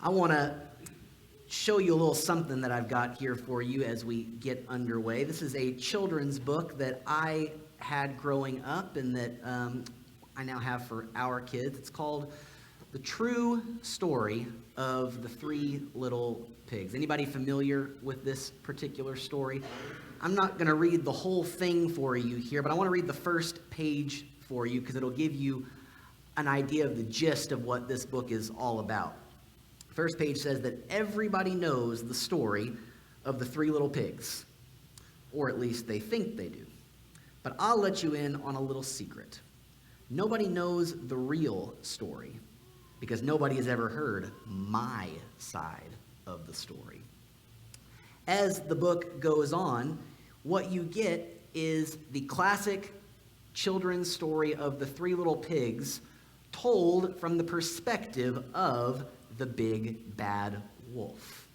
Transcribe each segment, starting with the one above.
I want to show you a little something that I've got here for you as we get underway. This is a children's book that I had growing up and that I now have for our kids. It's called The True Story of the Three Little Pigs. Anybody familiar with this particular story? I'm not going to read the whole thing for you here, but I want to read the first page for you because it'll give you an idea of the gist of what this book is all about. First page says that everybody knows the story of the three little pigs, or at least they think they do. But I'll let you in on a little secret. Nobody knows the real story because nobody has ever heard my side of the story. As the book goes on, what you get is the classic children's story of the three little pigs told from the perspective of the big bad wolf.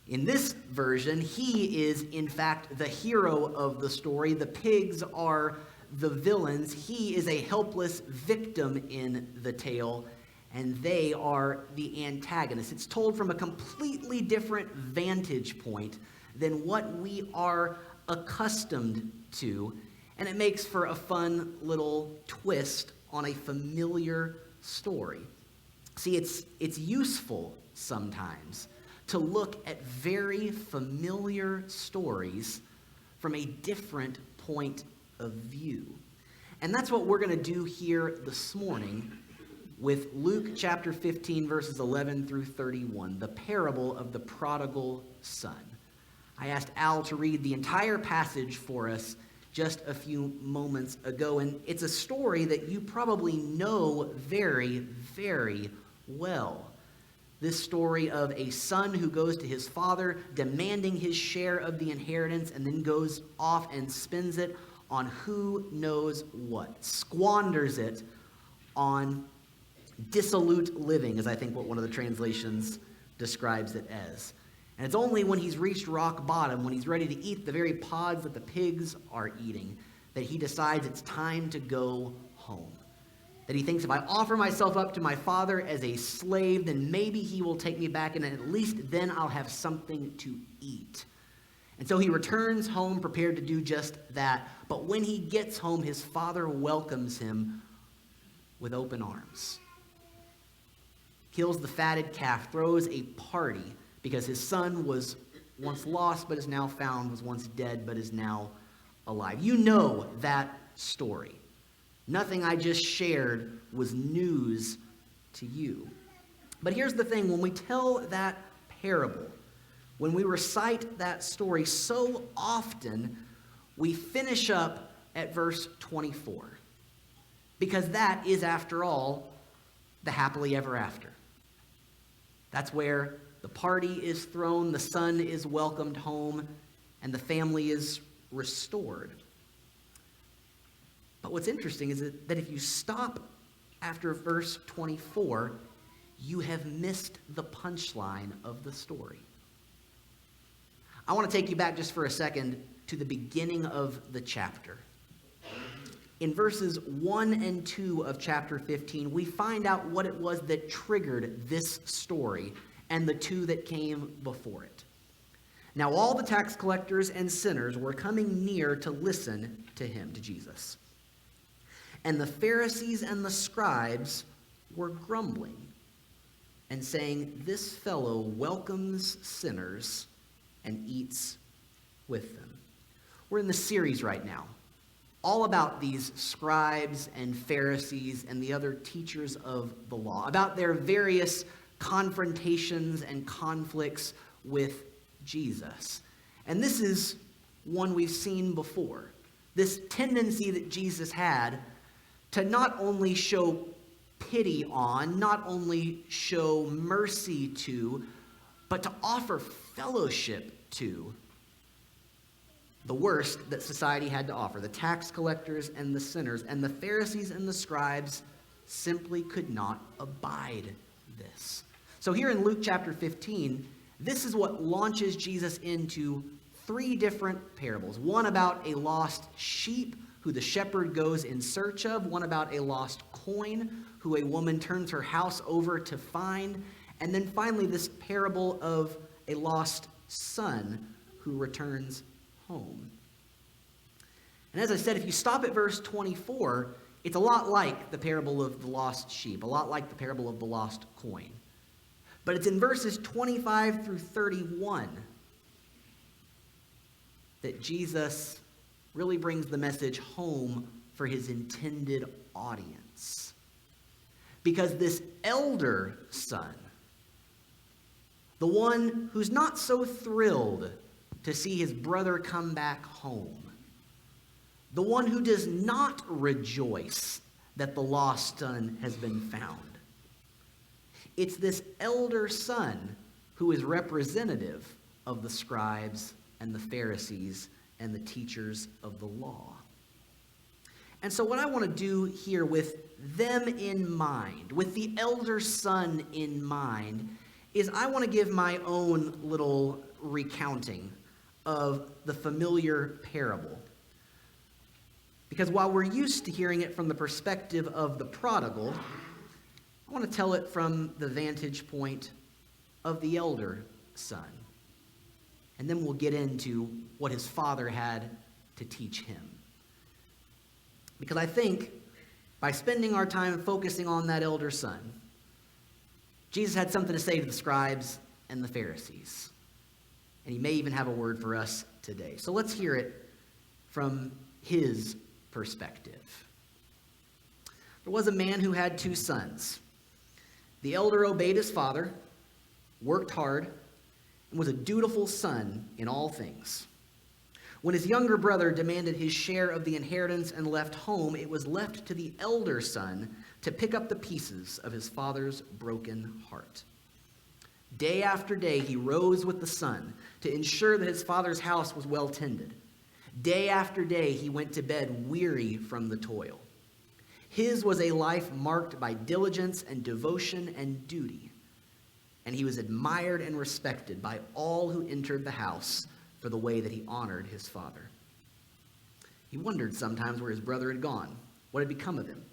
In this version, he is in fact the hero of the story. The pigs are the villains. He is a helpless victim in the tale, and they are the antagonists. It's told from a completely different vantage point than what we are accustomed to, and it makes for a fun little twist on a familiar story. See, it's useful sometimes to look at very familiar stories from a different point of view. And that's what we're going to do here this morning with Luke chapter 15, verses 11 through 31, the parable of the prodigal son. I asked Al to read the entire passage for us just a few moments ago, and it's a story that you probably know very, very well. This story of a son who goes to his father demanding his share of the inheritance and then goes off and spends it on who knows what, squanders it on dissolute living, is I think what one of the translations describes it as. And it's only when he's reached rock bottom, when he's ready to eat the very pods that the pigs are eating, that he decides it's time to go home. That he thinks, if I offer myself up to my father as a slave, then maybe he will take me back, and at least then I'll have something to eat. And so he returns home prepared to do just that. But when he gets home, his father welcomes him with open arms. Kills the fatted calf, throws a party, because his son was once lost but is now found, was once dead but is now alive. You know that story. Nothing I just shared was news to you. But here's the thing, when we tell that parable, when we recite that story, so often we finish up at verse 24. Because that is, after all, the happily ever after. That's where the party is thrown, the son is welcomed home, and the family is restored. But what's interesting is that if you stop after verse 24, you have missed the punchline of the story. I want to take you back just for a second to the beginning of the chapter. In verses 1 and 2 of chapter 15, we find out what it was that triggered this story and the two that came before it. Now all the tax collectors and sinners were coming near to listen to him, to Jesus. And the Pharisees and the scribes were grumbling and saying, "This fellow welcomes sinners and eats with them." We're in the series right now, all about these scribes and Pharisees and the other teachers of the law, about their various confrontations and conflicts with Jesus. And this is one we've seen before. This tendency that Jesus had to not only show pity on, not only show mercy to, but to offer fellowship to the worst that society had to offer, the tax collectors and the sinners. And the Pharisees and the scribes simply could not abide this. So here in Luke chapter 15, this is what launches Jesus into three different parables. One about a lost sheep who the shepherd goes in search of, one about a lost coin who a woman turns her house over to find, And then finally, this parable of a lost son who returns home. And as I said, if you stop at verse 24, it's a lot like the parable of the lost sheep, a lot like the parable of the lost coin. But it's in verses 25 through 31 that Jesus really brings the message home for his intended audience. Because this elder son, the one who's not so thrilled to see his brother come back home, the one who does not rejoice that the lost son has been found, it's this elder son who is representative of the scribes and the Pharisees and the teachers of the law. And so what I want to do here with them in mind, with the elder son in mind, is I want to give my own little recounting of the familiar parable. Because while we're used to hearing it from the perspective of the prodigal, I want to tell it from the vantage point of the elder son. And then we'll get into what his father had to teach him. Because I think by spending our time focusing on that elder son, Jesus had something to say to the scribes and the Pharisees. And he may even have a word for us today. So let's hear it from his perspective. There was a man who had 2 sons. The elder obeyed his father, worked hard, and was a dutiful son in all things. When his younger brother demanded his share of the inheritance and left home, it was left to the elder son to pick up the pieces of his father's broken heart. Day after day he rose with the sun to ensure that his father's house was well tended. Day after day he went to bed weary from the toil. His was a life marked by diligence and devotion and duty, and he was admired and respected by all who entered the house for the way that he honored his father. He wondered sometimes where his brother had gone, what had become of him,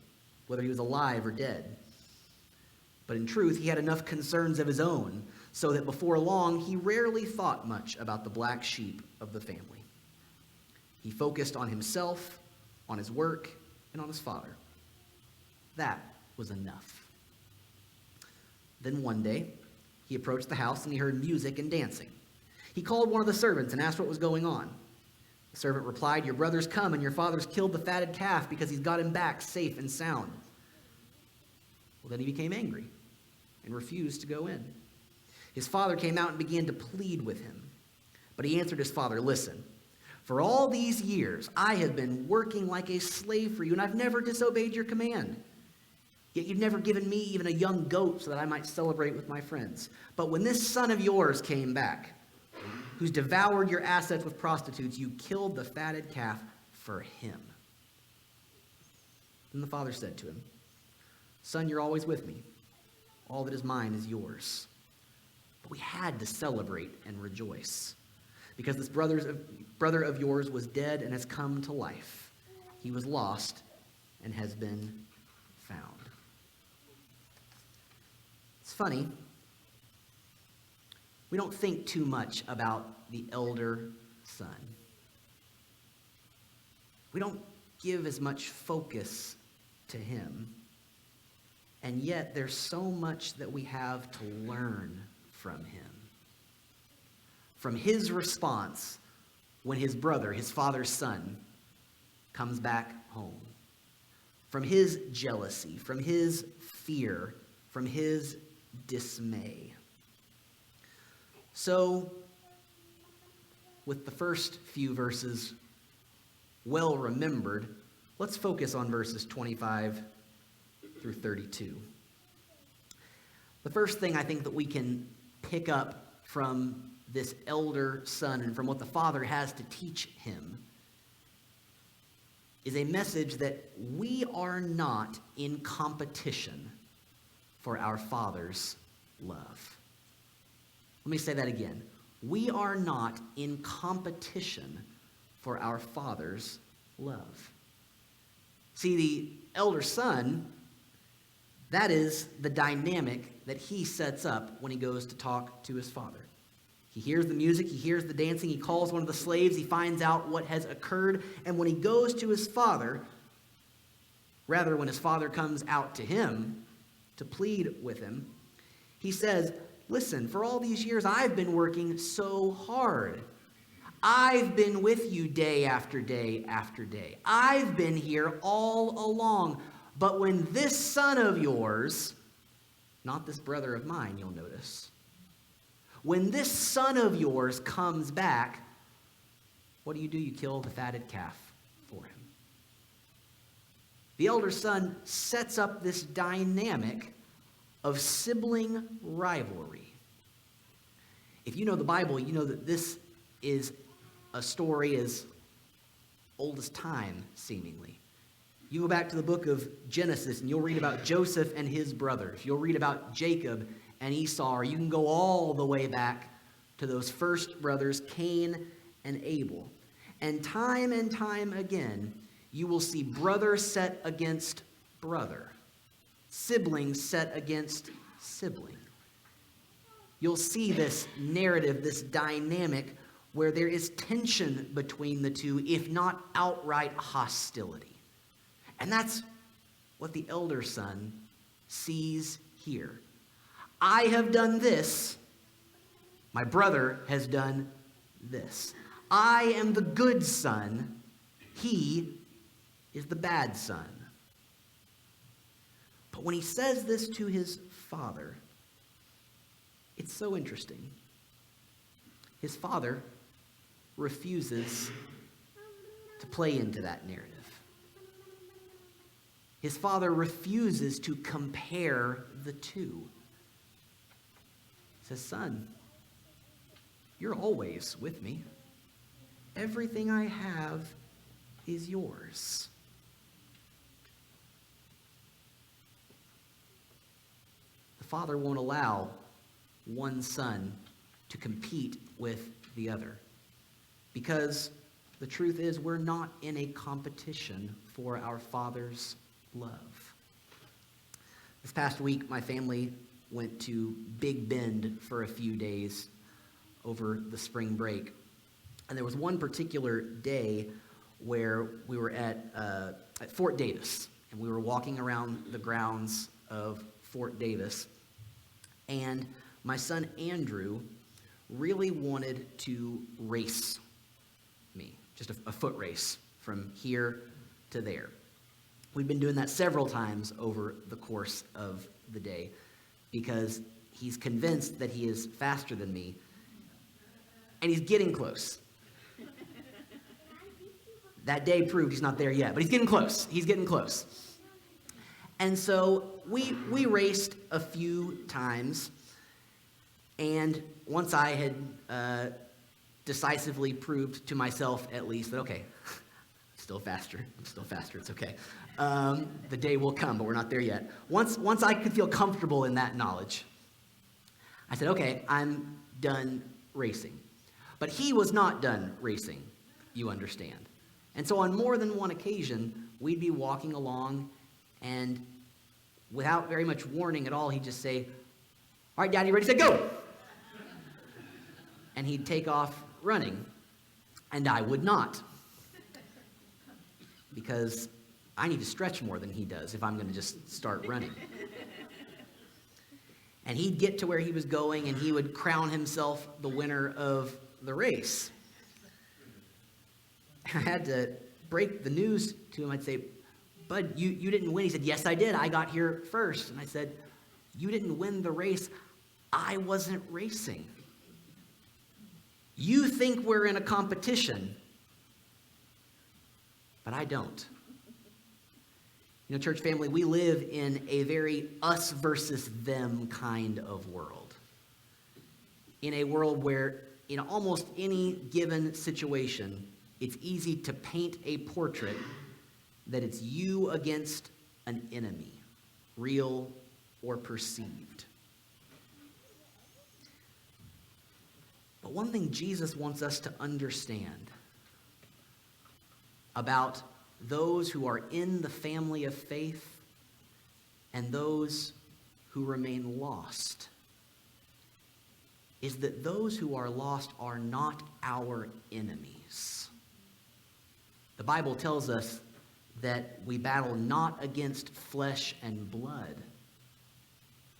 whether he was alive or dead. But in truth, he had enough concerns of his own, so that before long, he rarely thought much about the black sheep of the family. He focused on himself, on his work, and on his father. That was enough. Then one day, he approached the house and he heard music and dancing. He called one of the servants and asked what was going on. The servant replied, "Your brother's come and your father's killed the fatted calf because he's got him back safe and sound." Well, then he became angry and refused to go in. His father came out and began to plead with him. But he answered his father, "Listen, for all these years I have been working like a slave for you, and I've never disobeyed your command. Yet you've never given me even a young goat so that I might celebrate with my friends. But when this son of yours came back, who's devoured your assets with prostitutes, you killed the fatted calf for him." Then the father said to him, "Son, you're always with me. All that is mine is yours." But we had to celebrate and rejoice, because this brother of yours was dead and has come to life. He was lost and has been found. It's funny. We don't think too much about the elder son. We don't give as much focus to him. And yet there's so much that we have to learn from him. From his response when his brother, his father's son, comes back home. From his jealousy, from his fear, from his dismay. So, with the first few verses well remembered, let's focus on verses 25 through 32. The first thing I think that we can pick up from this elder son and from what the father has to teach him is a message that we are not in competition for our Father's love. Let me say that again. We are not in competition for our Father's love. See, the elder son, that is the dynamic that he sets up when he goes to talk to his father. He hears the music, he hears the dancing, he calls one of the slaves, he finds out what has occurred, and when he goes to his father, rather when his father comes out to him to plead with him, he says, listen, for all these years I've been working so hard. I've been with you day after day after day. I've been here all along. But when this son of yours, not this brother of mine, you'll notice, when this son of yours comes back, what do? You kill the fatted calf for him. The elder son sets up this dynamic of sibling rivalry. If you know the Bible, you know that this is a story as old as time, seemingly. You go back to the book of Genesis, and you'll read about Joseph and his brothers. You'll read about Jacob and Esau, or you can go all the way back to those first brothers, Cain and Abel. And time again, you will see brother set against brother, sibling set against sibling. You'll see this narrative, this dynamic, where there is tension between the two, if not outright hostility. And that's what the elder son sees here. I have done this. My brother has done this. I am the good son. He is the bad son. But when he says this to his father, it's so interesting. His father refuses to play into that narrative. His father refuses to compare the two. He says, son, you're always with me. Everything I have is yours. The father won't allow one son to compete with the other, because the truth is we're not in a competition for our Father's love. This past week, my family went to Big Bend for a few days over the spring break. And there was one particular day where we were at Fort Davis, and we were walking around the grounds of Fort Davis. And my son Andrew really wanted to race me, just a foot race from here to there. We've been doing that several times over the course of the day because he's convinced that he is faster than me, and he's getting close. That day proved he's not there yet, but he's getting close. He's getting close. And so we raced a few times, and once I had decisively proved to myself at least that, okay, I'm still faster, it's okay. The day will come, but we're not there yet. Once I could feel comfortable in that knowledge, I said, okay, I'm done racing. But he was not done racing, you understand. And so on more than one occasion, we'd be walking along, and without very much warning at all, he'd just say, all right, Daddy, ready, set, go! And he'd take off running, and I would not. Because I need to stretch more than he does if I'm going to just start running. And he'd get to where he was going, and he would crown himself the winner of the race. I had to break the news to him. I'd say, Bud, you didn't win. He said, yes, I did. I got here first. And I said, you didn't win the race. I wasn't racing. You think we're in a competition, but I don't. You know, church family, we live in a very us versus them kind of world. In a world where in almost any given situation, it's easy to paint a portrait that it's you against an enemy, real or perceived. But one thing Jesus wants us to understand about those who are in the family of faith and those who remain lost is that those who are lost are not our enemies. The Bible tells us that we battle not against flesh and blood,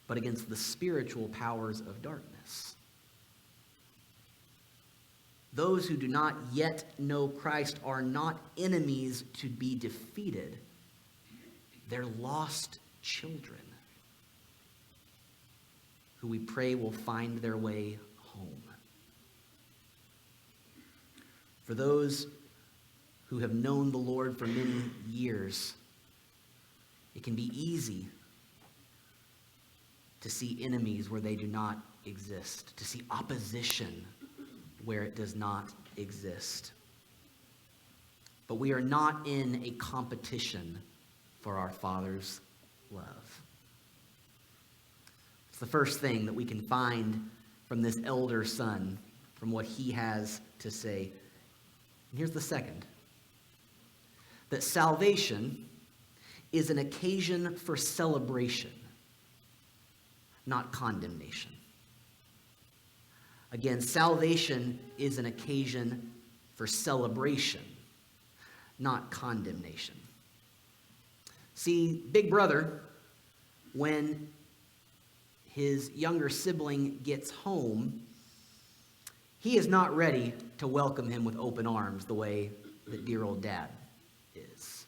but against the spiritual powers of darkness. Those who do not yet know Christ are not enemies to be defeated. They're lost children who we pray will find their way home. For those who have known the Lord for many years, it can be easy to see enemies where they do not exist, to see opposition where it does not exist. But we are not in a competition for our Father's love. It's the first thing that we can find from this elder son, from what he has to say. And here's the second. That salvation is an occasion for celebration, not condemnation. Again, salvation is an occasion for celebration, not condemnation. See, big brother, when his younger sibling gets home, he is not ready to welcome him with open arms the way that dear old dad is.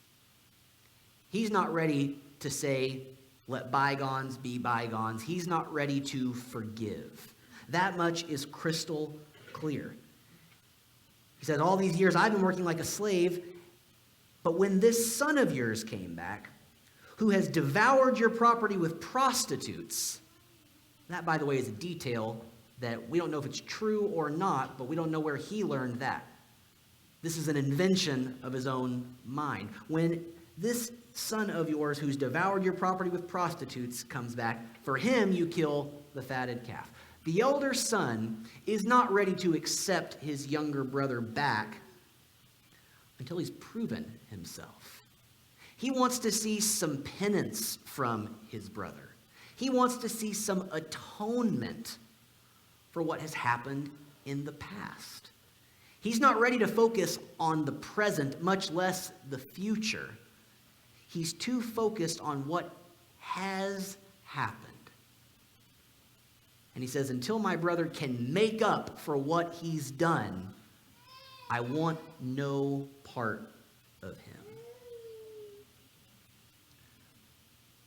He's not ready to say, let bygones be bygones. He's not ready to forgive. That much is crystal clear. He said, all these years I've been working like a slave, but when this son of yours came back, who has devoured your property with prostitutes, that, by the way, is a detail that we don't know if it's true or not, but we don't know where he learned that. This is an invention of his own mind. When this son of yours who's devoured your property with prostitutes comes back, for him you kill the fatted calf. The elder son is not ready to accept his younger brother back until he's proven himself. He wants to see some penance from his brother. He wants to see some atonement for what has happened in the past. He's not ready to focus on the present, much less the future. He's too focused on what has happened. And he says, until my brother can make up for what he's done, I want no part of him.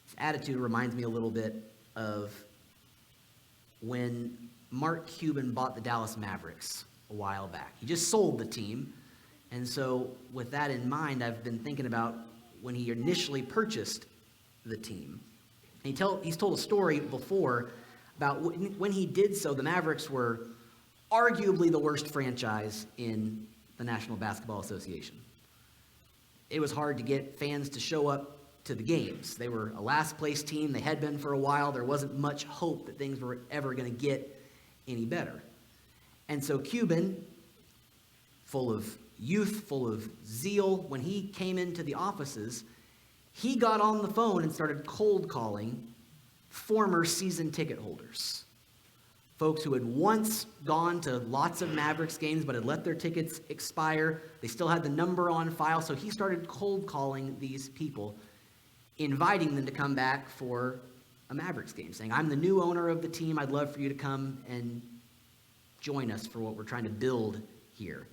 His attitude reminds me a little bit of when Mark Cuban bought the Dallas Mavericks a while back. He just sold the team. And so with that in mind, I've been thinking about when he initially purchased the team. And he's told a story before about when he did so, the Mavericks were arguably the worst franchise in the National Basketball Association. It was hard to get fans to show up to the games. They were a last-place team. They had been for a while. There wasn't much hope that things were ever going to get any better. And so Cuban, full of youth, full of zeal, when he came into the offices, he got on the phone and started cold calling former season ticket holders. Folks who had once gone to lots of Mavericks games but had let their tickets expire. They still had the number on file, so he started cold calling these people, inviting them to come back for a Mavericks game, saying, I'm the new owner of the team. I'd love for you to come and join us for what we're trying to build here.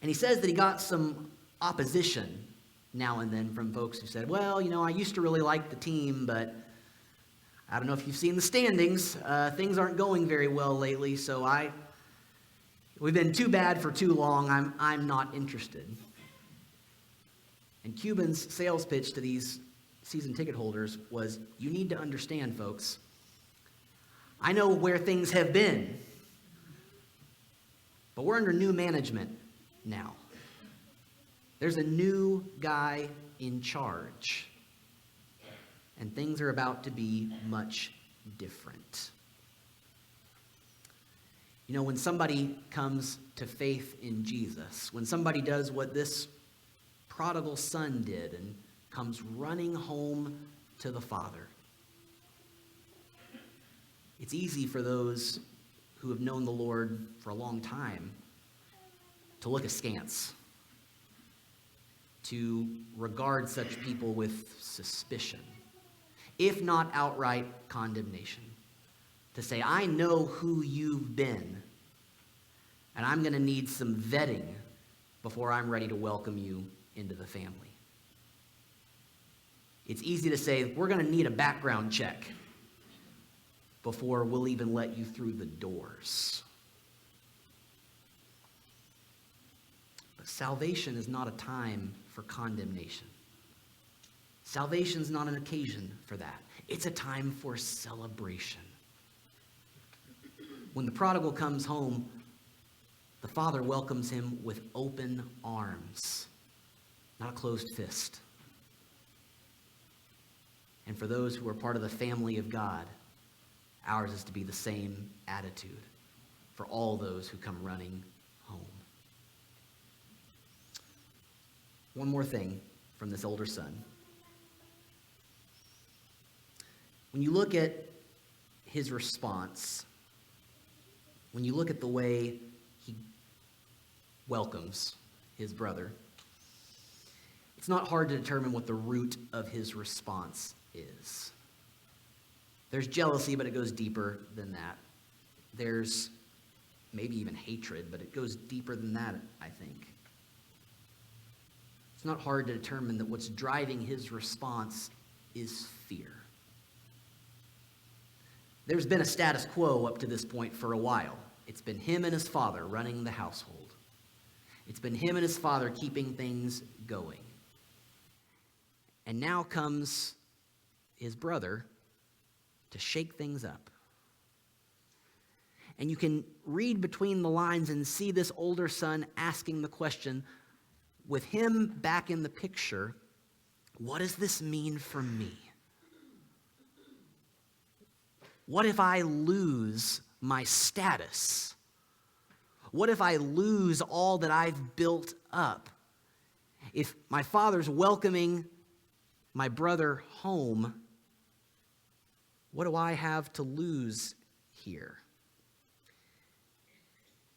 And he says that he got some opposition now and then from folks who said, well, I used to really like the team, but I don't know if you've seen the standings. Things aren't going very well lately, so we've been too bad for too long. I'm not interested. And Cuban's sales pitch to these season ticket holders was, you need to understand, folks, I know where things have been, but we're under new management now. There's a new guy in charge, and things are about to be much different. When somebody comes to faith in Jesus, when somebody does what this prodigal son did and comes running home to the Father, It's easy for those who have known the Lord for a long time to look askance, to regard such people with suspicion, if not outright condemnation. To say, I know who you've been, and I'm going to need some vetting before I'm ready to welcome you into the family. It's easy to say, we're going to need a background check before we'll even let you through the doors. But salvation is not a time for condemnation. Salvation is not an occasion for that. It's a time for celebration. When the prodigal comes home, the father welcomes him with open arms, not a closed fist. And for those who are part of the family of God, ours is to be the same attitude for all those who come running home. One more thing from this older son. When you look at his response, when you look at the way he welcomes his brother, it's not hard to determine what the root of his response is. There's jealousy, but it goes deeper than that. There's maybe even hatred, but it goes deeper than that, I think. It's not hard to determine that what's driving his response is fear. There's been a status quo up to this point for a while. It's been him and his father running the household. It's been him and his father keeping things going. And now comes his brother to shake things up. And you can read between the lines and see this older son asking the question, with him back in the picture, what does this mean for me? What if I lose my status? What if I lose all that I've built up? If my father's welcoming my brother home, what do I have to lose here?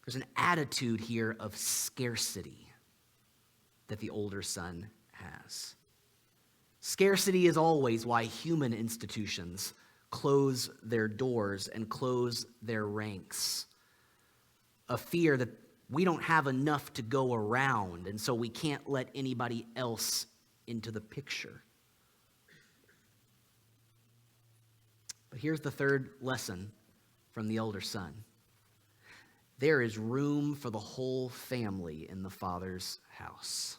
There's an attitude here of scarcity that the older son has. Scarcity is always why human institutions close their doors and close their ranks. A fear that we don't have enough to go around, and so we can't let anybody else into the picture. But here's the third lesson from the older son. There is room for the whole family in the Father's house.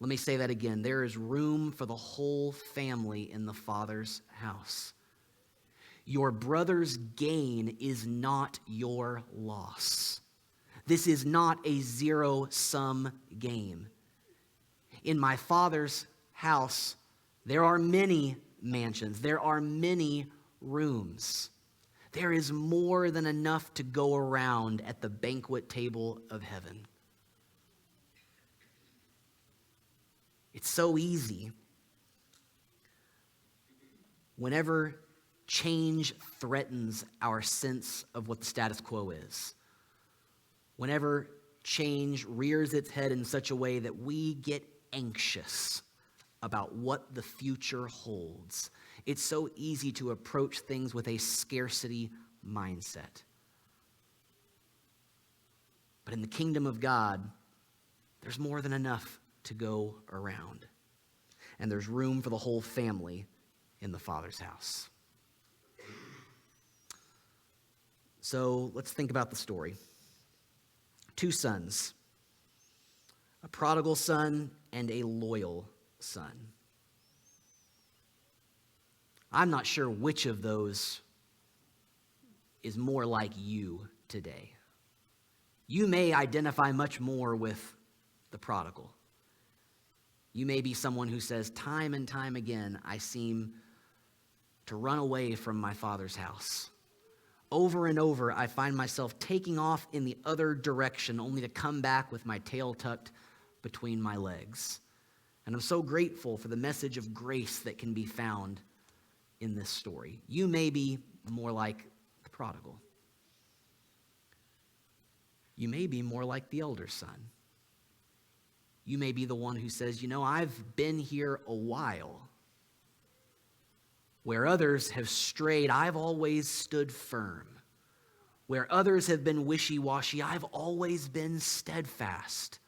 Let me say that again. There is room for the whole family in the Father's house. Your brother's gain is not your loss. This is not a zero-sum game. In my Father's house, there are many mansions. There are many rooms. There is more than enough to go around at the banquet table of heaven. It's so easy whenever change threatens our sense of what the status quo is. Whenever change rears its head in such a way that we get anxious about what the future holds, it's so easy to approach things with a scarcity mindset. But in the kingdom of God, there's more than enough to go around. And there's room for the whole family in the Father's house. So let's think about the story. 2 sons, a prodigal son and a loyal son. I'm not sure which of those is more like you today. You may identify much more with the prodigal. You may be someone who says, time and time again, I seem to run away from my Father's house. Over and over, I find myself taking off in the other direction, only to come back with my tail tucked between my legs. And I'm so grateful for the message of grace that can be found in this story. You may be more like the prodigal. You may be more like the elder son. You may be the one who says, I've been here a while. Where others have strayed, I've always stood firm. Where others have been wishy-washy, I've always been steadfast.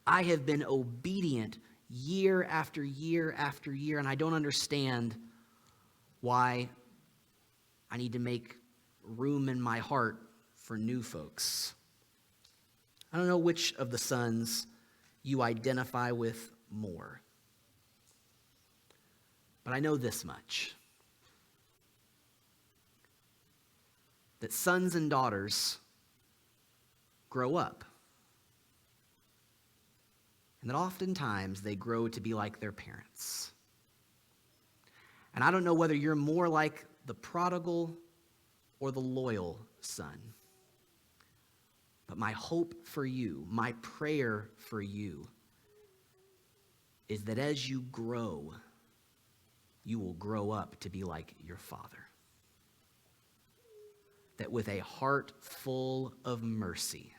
I have been obedient year after year after year, and I don't understand why I need to make room in my heart for new folks. I don't know which of the sons you identify with more. But I know this much, that sons and daughters grow up. And that oftentimes they grow to be like their parents. And I don't know whether you're more like the prodigal or the loyal son. But my hope for you, my prayer for you, is that as you grow, you will grow up to be like your Father. That with a heart full of mercy,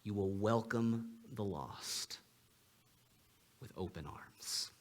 you will welcome the lost with open arms.